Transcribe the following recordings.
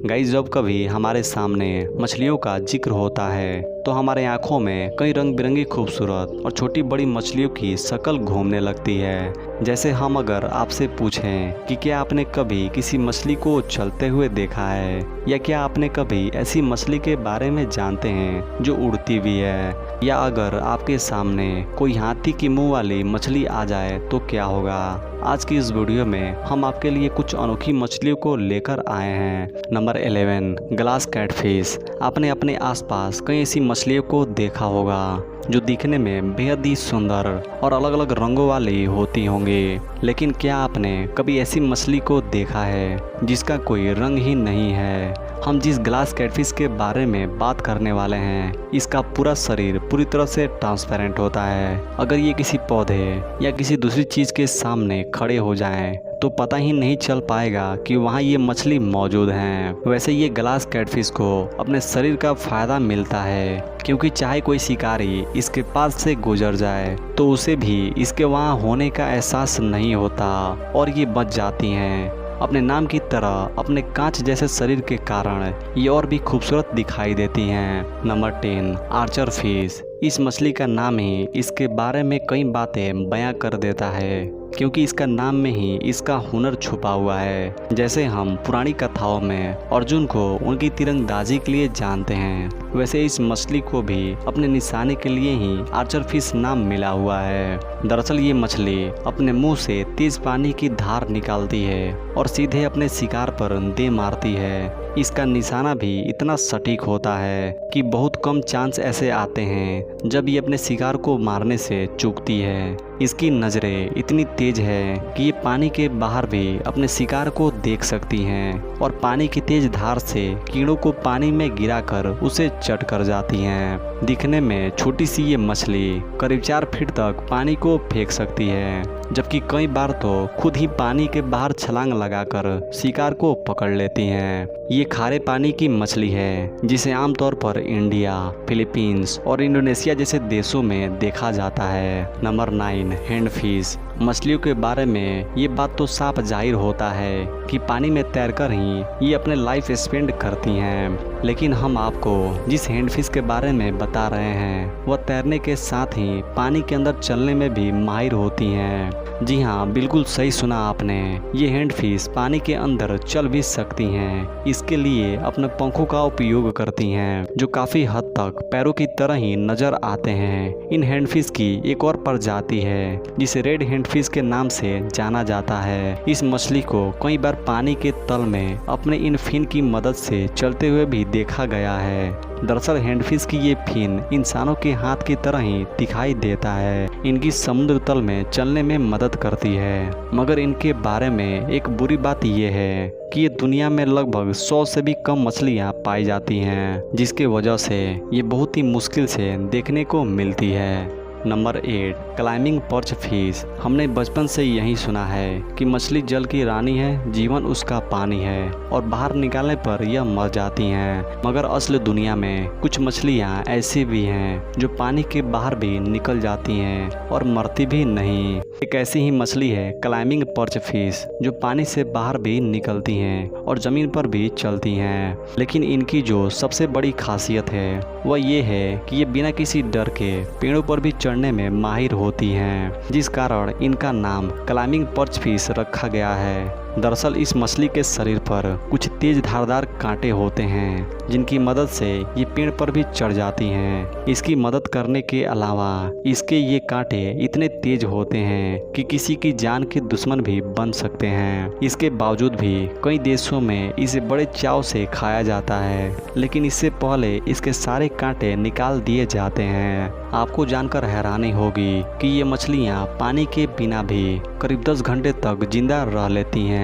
Guys, जब कभी हमारे सामने मछलियों का जिक्र होता है तो हमारे आंखों में कई रंग बिरंगी खूबसूरत और छोटी बड़ी मछलियों की शक्ल घूमने लगती है। जैसे हम अगर आपसे पूछें कि क्या आपने कभी किसी मछली को चलते हुए देखा है, या क्या आपने कभी ऐसी मछली के बारे में जानते हैं जो उड़ती भी है, या अगर आपके सामने कोई हाथी की मुंह वाली मछली आ जाए तो क्या होगा। आज की इस वीडियो में हम आपके लिए कुछ अनोखी मछलियों को लेकर आए हैं। Number 11, glass catfish. आपने अपने आसपास कई ऐसी मछलियों को देखा होगा जो दिखने में बेहद ही सुंदर और अलग अलग रंगों वाली होती होंगी, लेकिन क्या आपने कभी ऐसी मछली को देखा है जिसका कोई रंग ही नहीं है। हम जिस ग्लास कैटफिश के बारे में बात करने वाले हैं, इसका पूरा शरीर पूरी तरह से ट्रांसपेरेंट होता है। अगर ये किसी पौधे या किसी दूसरी चीज़ के सामने खड़े हो जाएं तो पता ही नहीं चल पाएगा कि वहाँ ये मछली मौजूद हैं। वैसे ये ग्लास कैटफिश को अपने शरीर का फायदा मिलता है, क्योंकि चाहे कोई शिकारी इसके पास से गुजर जाए तो उसे भी इसके वहाँ होने का एहसास नहीं होता और ये बच जाती हैं। अपने नाम की तरह अपने कांच जैसे शरीर के कारण ये और भी खूबसूरत दिखाई देती हैं। Number 10, Archer fish. इस मछली का नाम ही इसके बारे में कई बातें बयां कर देता है, क्योंकि इसका नाम में ही इसका हुनर छुपा हुआ है। जैसे हम पुरानी कथाओं में अर्जुन को उनकी तीरंदाजी के लिए जानते हैं, वैसे इस मछली को भी अपने निशाने के लिए ही आर्चर फिश नाम मिला हुआ है। दरअसल ये मछली अपने मुंह से तेज पानी की धार निकालती है और सीधे अपने शिकार पर दे मारती है। इसका निशाना भी इतना सटीक होता है कि बहुत कम चांस ऐसे आते हैं जब ये अपने शिकार को मारने से चूकती है। इसकी नज़रें इतनी तेज है कि ये पानी के बाहर भी अपने शिकार को देख सकती हैं और पानी की तेज धार से कीड़ों को पानी में गिराकर उसे चट कर जाती हैं। दिखने में छोटी सी ये मछली करीब 4 फीट तक पानी को फेंक सकती है, जबकि कई बार तो खुद ही पानी के बाहर छलांग लगाकर शिकार को पकड़ लेती हैं। ये खारे पानी की मछली है जिसे आमतौर पर इंडिया, फिलीपींस और इंडोनेशिया जैसे देशों में देखा जाता है। Number 9, hand fish. मछलियों के बारे में ये बात तो साफ जाहिर होता है कि पानी में तैरकर ही ये अपने लाइफ स्पेंड करती हैं, लेकिन हम आपको जिस हैंड फिश के बारे में बता रहे हैं वह तैरने के साथ ही पानी के अंदर चलने में भी माहिर होती हैं। जी हाँ, बिल्कुल सही सुना आपने। ये हैंड फिश पानी के अंदर चल भी सकती हैं। इसके लिए अपने पंखों का उपयोग करती हैं, जो काफ़ी हद तक पैरों की तरह ही नज़र आते हैं। इन हैंड फिश की एक और प्रजाति है जिसे रेड हैंड फिश के नाम से जाना जाता है। इस मछली को कई बार पानी के तल में अपने इन फिन की मदद से चलते हुए भी देखा गया है। दरअसल हैंडफिश की ये फिन इंसानों के हाथ की तरह ही दिखाई देता है। इनकी समुद्र तल में चलने में मदद करती है, मगर इनके बारे में एक बुरी बात यह है कि ये दुनिया में लगभग 100 से भी कम मछलियाँ पाई जाती हैं, जिसके वजह से ये बहुत ही मुश्किल से देखने को मिलती है। Number 8, climbing perch fish. हमने बचपन से यही सुना है कि मछली जल की रानी है, जीवन उसका पानी है और बाहर निकालने पर यह मर जाती हैं। मगर असल दुनिया में कुछ मछलियाँ ऐसी भी हैं जो पानी के बाहर भी निकल जाती हैं और मरती भी नहीं। एक ऐसी ही मछली है क्लाइंबिंग पर्च फिश, जो पानी से बाहर भी निकलती हैं और ज़मीन पर भी चलती हैं। लेकिन इनकी जो सबसे बड़ी खासियत है वह ये है कि ये बिना किसी डर के पेड़ों पर भी चढ़ने में माहिर होती हैं, जिस कारण इनका नाम क्लाइंबिंग पर्च फिश रखा गया है। दरअसल इस मछली के शरीर पर कुछ तेज धारदार कांटे होते हैं, जिनकी मदद से ये पेड़ पर भी चढ़ जाती हैं। इसकी मदद करने के अलावा इसके ये कांटे इतने तेज होते हैं कि किसी की जान के दुश्मन भी बन सकते हैं। इसके बावजूद भी कई देशों में इसे बड़े चाव से खाया जाता है, लेकिन इससे पहले इसके सारे कांटे निकाल दिए जाते हैं। आपको जानकर हैरानी होगी कि ये मछलियाँ पानी के बिना भी करीब 10 घंटे तक जिंदा रह लेती हैं।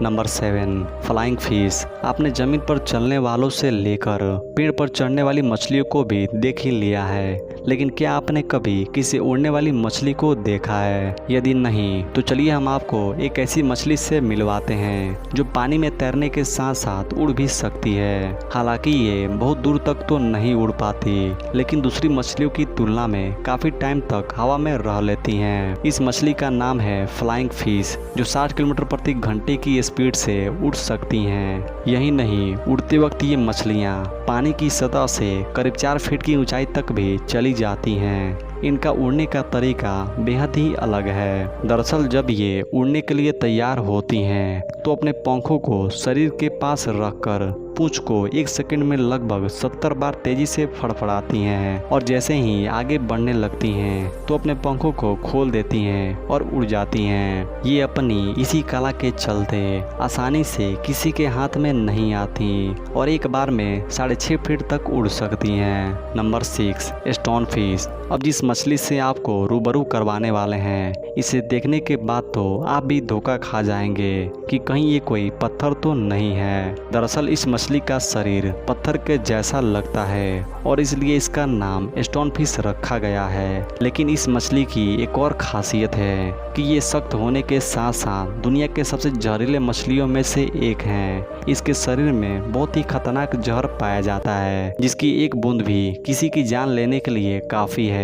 Number 7, flying fish. आपने जमीन पर चलने वालों से लेकर पेड़ पर चढ़ने वाली मछलियों को भी देख ही लिया है, लेकिन क्या आपने कभी किसी उड़ने वाली मछली को देखा है? यदि नहीं तो चलिए हम आपको एक ऐसी मछली से मिलवाते हैं जो पानी में तैरने के साथ साथ उड़ भी सकती है। हालांकि ये बहुत दूर तक तो नहीं उड़ पाती, लेकिन दूसरी मछलियों की तुलना में काफ़ी टाइम तक हवा में रह लेती हैं। इस मछली का नाम है फ्लाइंग फिश, जो 60 किलोमीटर प्रति घंटे की स्पीड से उड़ सकती हैं। यही नहीं, उड़ते वक्त ये मछलियाँ पानी की सतह से करीब 4 फीट की ऊंचाई तक भी चली जाती हैं। इनका उड़ने का तरीका बेहद ही अलग है। दरअसल जब ये उड़ने के लिए तैयार होती हैं तो अपने पंखों को शरीर के पास रखकर पूंछ को 1 सेकंड में लगभग 70 बार तेजी से फड़फड़ाती हैं और जैसे ही आगे बढ़ने लगती हैं तो अपने पंखों को खोल देती हैं और उड़ जाती हैं। ये अपनी इसी कला के चलते आसानी से किसी के हाथ में नहीं आती और एक बार में 6.5 फीट तक उड़ सकती हैं। Number 6, stone fish. अब जिस मछली से आपको रूबरू करवाने वाले हैं, इसे देखने के बाद तो आप भी धोखा खा जाएंगे कि कहीं ये कोई पत्थर तो नहीं है। दरअसल इस मछली का शरीर पत्थर के जैसा लगता है और इसलिए इसका नाम स्टोन फिश रखा गया है। लेकिन इस मछली की एक और खासियत है कि ये सख्त होने के साथ साथ दुनिया के सबसे जहरीले मछलियों में से एक है। इसके शरीर में बहुत ही खतरनाक जहर पाया जाता है जिसकी एक बूंद भी किसी की जान लेने के लिए काफ़ी है।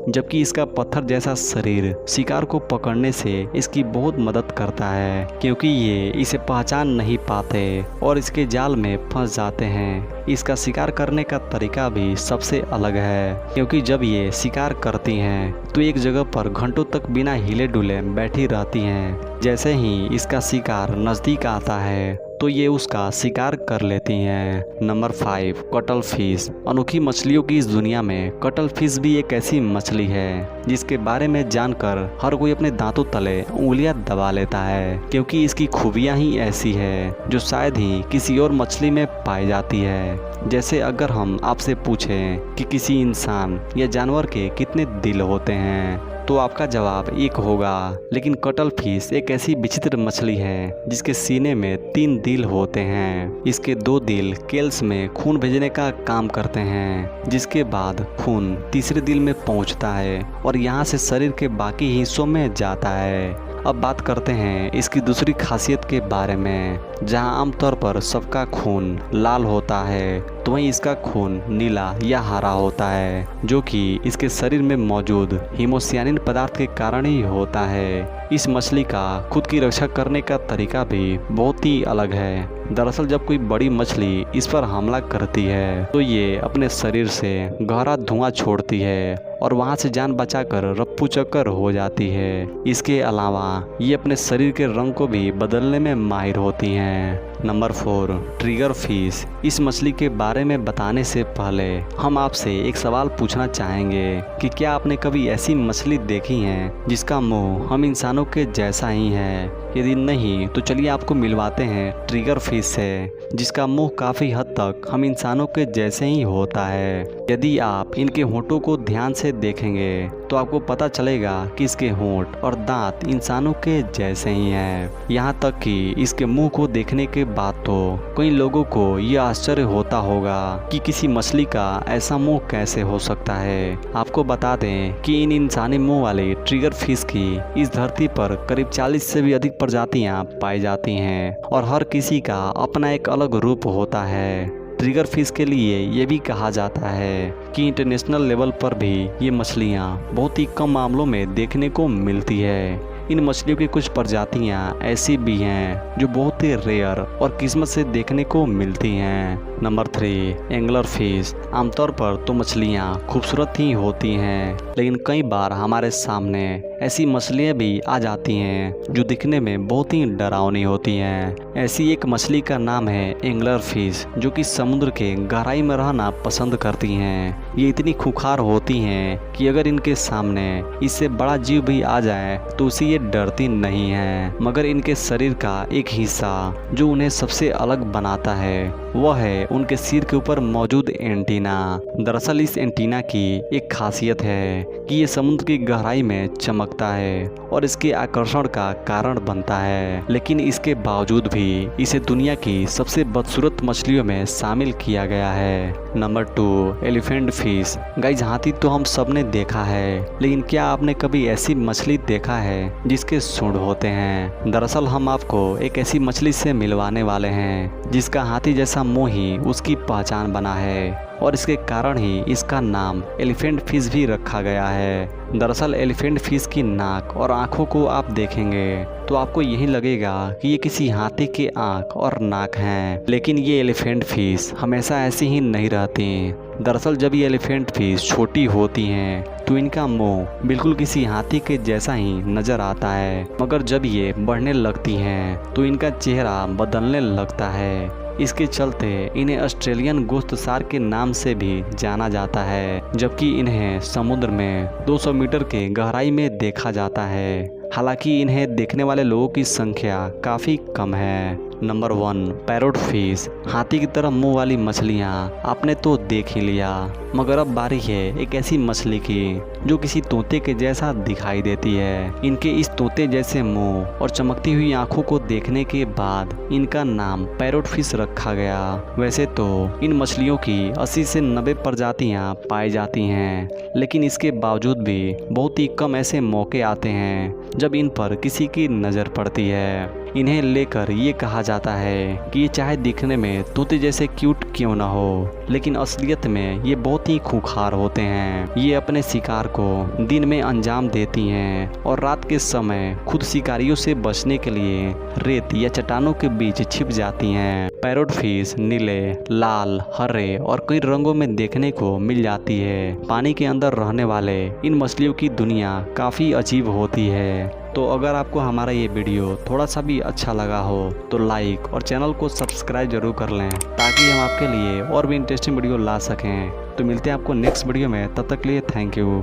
जबकि इसका पत्थर जैसा शरीर शिकार को पकड़ने से इसकी बहुत मदद करता है, क्योंकि ये इसे पहचान नहीं पाते और इसके जाल में फंस जाते हैं। इसका शिकार करने का तरीका भी सबसे अलग है, क्योंकि जब ये शिकार करती हैं तो एक जगह पर घंटों तक बिना हिले डुले बैठी रहती हैं। जैसे ही इसका शिकार नज़दीक आता है तो ये उसका शिकार कर लेती हैं। Number 5, cuttle fish. अनोखी मछलियों की इस दुनिया में कटल फिश भी एक ऐसी मछली है जिसके बारे में जानकर हर कोई अपने दांतों तले उंगलियां दबा लेता है, क्योंकि इसकी खूबियां ही ऐसी है जो शायद ही किसी और मछली में पाई जाती है। जैसे अगर हम आपसे पूछें कि किसी इंसान या जानवर के कितने दिल होते हैं तो आपका जवाब एक होगा, लेकिन कटल फिश एक ऐसी विचित्र मछली है जिसके सीने में 3 दिल होते हैं। इसके 2 दिल केल्स में खून भेजने का काम करते हैं, जिसके बाद खून तीसरे दिल में पहुंचता है और यहाँ से शरीर के बाकी हिस्सों में जाता है। अब बात करते हैं इसकी दूसरी खासियत के बारे में। जहां आमतौर पर सबका खून लाल होता है तो वहीं इसका खून नीला या हरा होता है, जो कि इसके शरीर में मौजूद हीमोसियानिन पदार्थ के कारण ही होता है। इस मछली का खुद की रक्षा करने का तरीका भी बहुत ही अलग है। दरअसल जब कोई बड़ी मछली इस पर हमला करती है तो ये अपने शरीर से गहरा धुआं छोड़ती है और वहां से जान बचाकर रप्पू चक्कर हो जाती है। इसके अलावा ये अपने शरीर के रंग को भी बदलने में माहिर होती हैं। Number 4, trigger fish. इस मछली के बारे में बताने से पहले हम आपसे एक सवाल पूछना चाहेंगे कि क्या आपने कभी ऐसी मछली देखी है जिसका मुंह हम इंसानों के जैसा ही है? यदि नहीं तो चलिए आपको मिलवाते हैं ट्रिगर फिश से, जिसका मुंह काफ़ी हद तक हम इंसानों के जैसे ही होता है। यदि आप इनके होंठों को ध्यान से देखेंगे तो आपको पता चलेगा कि इसके होंठ और दांत इंसानों के जैसे ही हैं। यहाँ तक कि इसके मुंह को देखने के बाद तो कई लोगों को यह आश्चर्य होता होगा कि किसी मछली का ऐसा मुंह कैसे हो सकता है। आपको बता दें कि इन इंसानी मुंह वाले ट्रिगर फिश की इस धरती पर करीब 40 से भी अधिक प्रजातियां पाई जाती हैं और हर किसी का अपना एक अलग रूप होता है। ट्रिगर फिश के लिए ये भी कहा जाता है कि इंटरनेशनल लेवल पर भी ये मछलियाँ बहुत ही कम मामलों में देखने को मिलती है। इन मछलियों की कुछ प्रजातियां ऐसी भी हैं जो बहुत ही रेयर और किस्मत से देखने को मिलती हैं। Number 3, angler fish. आमतौर पर तो मछलियां खूबसूरत ही होती हैं, लेकिन कई बार हमारे सामने ऐसी मछलियां भी आ जाती हैं जो दिखने में बहुत ही डरावनी होती हैं। ऐसी एक मछली का नाम है एंगलर फिश, जो कि समुद्र के गहराई में रहना पसंद करती हैं। ये इतनी खूंखार होती हैं कि अगर इनके सामने इससे बड़ा जीव भी आ जाए तो उसे ये डरती नहीं है। मगर इनके शरीर का एक हिस्सा जो उन्हें सबसे अलग बनाता है वह है उनके सिर के ऊपर मौजूद एंटीना। दरअसल इस एंटीना की एक खासियत है कि ये समुद्र की गहराई में चमकता है और इसके आकर्षण का कारण बनता है, लेकिन इसके बावजूद भी इसे दुनिया की सबसे बदसूरत मछलियों में शामिल किया गया है। Number 2, elephant fish. गाइस, हाथी तो हम सब ने देखा है, लेकिन क्या आपने कभी ऐसी मछली देखा है जिसके सूंड होते हैं? दरअसल हम आपको एक ऐसी मछली से मिलवाने वाले हैं जिसका हाथी जैसा मुंह ही उसकी पहचान बना है। और इसके कारण ही इसका नाम एलिफेंट फिश भी रखा गया है। दरअसल एलिफेंट फिश की नाक और आँखों को आप देखेंगे तो आपको यही लगेगा कि ये किसी हाथी के आँख और नाक हैं, लेकिन ये एलिफेंट फिश हमेशा ऐसी ही नहीं रहती। दरअसल जब ये एलिफेंट फिश छोटी होती हैं तो इनका मुंह बिल्कुल किसी हाथी के जैसा ही नजर आता है, मगर जब ये बढ़ने लगती हैं तो इनका चेहरा बदलने लगता है। इसके चलते इन्हें ऑस्ट्रेलियन गोश्तसार के नाम से भी जाना जाता है, जबकि इन्हें समुद्र में 200 मीटर के गहराई में देखा जाता है। हालांकि इन्हें देखने वाले लोगों की संख्या काफ़ी कम है। Number 1, parrot fish. हाथी की तरह मुंह वाली मछलियाँ आपने तो देख ही लिया, मगर अब बारी है एक ऐसी मछली की जो किसी तोते के जैसा दिखाई देती है। इनके इस तोते जैसे मुंह और चमकती हुई आंखों को देखने के बाद इनका नाम पैरोट फिश रखा गया। वैसे तो इन मछलियों की 80 से 90 प्रजातियाँ पाई जाती हैं, लेकिन इसके बावजूद भी बहुत ही कम ऐसे मौके आते हैं जब इन पर किसी की नज़र पड़ती है। इन्हें लेकर ये कहा जाता है कि ये चाहे दिखने में तोते जैसे क्यूट क्यों ना हो, लेकिन असलियत में ये बहुत ही खूंखार होते हैं। ये अपने शिकार को दिन में अंजाम देती हैं और रात के समय खुद शिकारियों से बचने के लिए रेत या चट्टानों के बीच छिप जाती हैं। पैरोट फिश नीले, लाल, हरे और कई रंगों में देखने को मिल जाती है। पानी के अंदर रहने वाले इन मछलियों की दुनिया काफ़ी अजीब होती है। तो अगर आपको हमारा ये वीडियो थोड़ा सा भी अच्छा लगा हो तो लाइक और चैनल को सब्सक्राइब जरूर कर लें, ताकि हम आपके लिए और भी इंटरेस्टिंग वीडियो ला सकें। तो मिलते हैं आपको नेक्स्ट वीडियो में, तब तक के लिए थैंक यू।